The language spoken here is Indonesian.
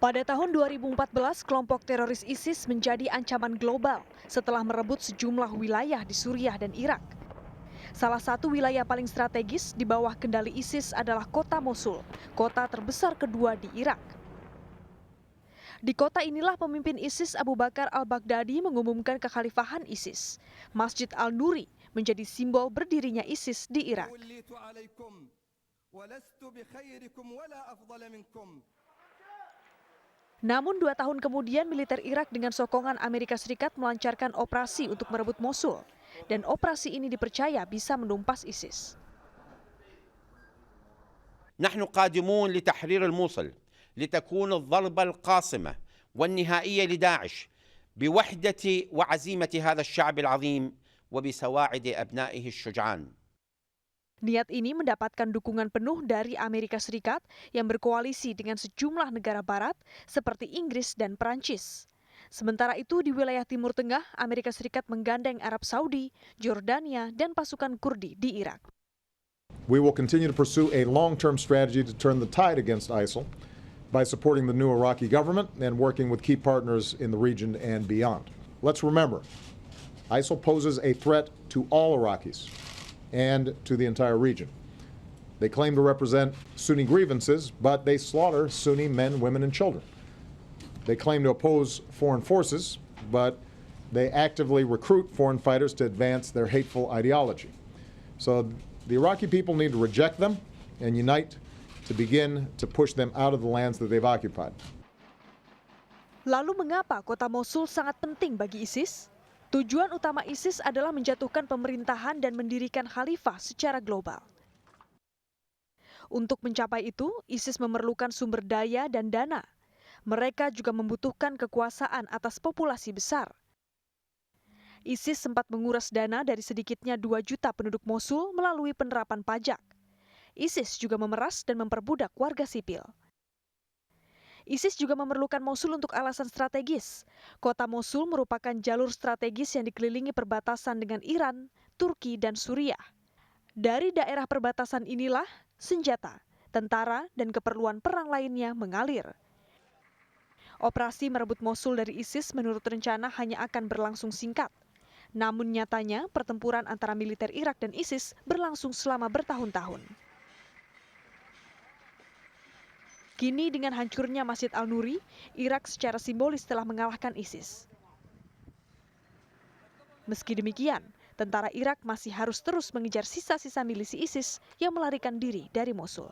Pada tahun 2014, kelompok teroris ISIS menjadi ancaman global setelah merebut sejumlah wilayah di Suriah dan Irak. Salah satu wilayah paling strategis di bawah kendali ISIS adalah kota Mosul, kota terbesar kedua di Irak. Di kota inilah pemimpin ISIS Abu Bakar al-Baghdadi mengumumkan kekhalifahan ISIS. Masjid Al-Nuri menjadi simbol berdirinya ISIS di Irak. Namun 2 tahun kemudian militer Irak dengan sokongan Amerika Serikat melancarkan operasi untuk merebut Mosul. Dan operasi ini dipercaya bisa menumpas ISIS. نحن قادمون لتحرير الموصل لتكون الضربة القاصمة والنهائية لداعش بوحدة وعزيمة هذا الشعب العظيم وبسواعد أبنائه الشجعان. Niat ini mendapatkan dukungan penuh dari Amerika Serikat yang berkoalisi dengan sejumlah negara barat seperti Inggris dan Perancis. Sementara itu di wilayah Timur Tengah, Amerika Serikat menggandeng Arab Saudi, Jordania, dan pasukan Kurdi di Irak. We will continue to pursue a long-term strategy to turn the tide against ISIL by supporting the new Iraqi government and working with key partners in the region and beyond. Let's remember, ISIL poses a threat to all Iraqis and to the entire region. They claim to represent Sunni grievances, but they slaughter Sunni men, women, and children. They claim to oppose foreign forces, but they actively recruit foreign fighters to advance their hateful ideology. So the Iraqi people need to reject them and unite to begin to push them out of the lands that they've occupied. Lalu mengapa kota Mosul sangat penting bagi ISIS? Tujuan utama ISIS adalah menjatuhkan pemerintahan dan mendirikan khalifah secara global. Untuk mencapai itu, ISIS memerlukan sumber daya dan dana. Mereka juga membutuhkan kekuasaan atas populasi besar. ISIS sempat menguras dana dari sedikitnya 2 juta penduduk Mosul melalui penerapan pajak. ISIS juga memeras dan memperbudak warga sipil. ISIS juga memerlukan Mosul untuk alasan strategis. Kota Mosul merupakan jalur strategis yang dikelilingi perbatasan dengan Iran, Turki, dan Suriah. Dari daerah perbatasan inilah senjata, tentara, dan keperluan perang lainnya mengalir. Operasi merebut Mosul dari ISIS menurut rencana hanya akan berlangsung singkat. Namun nyatanya pertempuran antara militer Irak dan ISIS berlangsung selama bertahun-tahun. Kini dengan hancurnya Masjid Al-Nuri, Irak secara simbolis telah mengalahkan ISIS. Meski demikian, tentara Irak masih harus terus mengejar sisa-sisa milisi ISIS yang melarikan diri dari Mosul.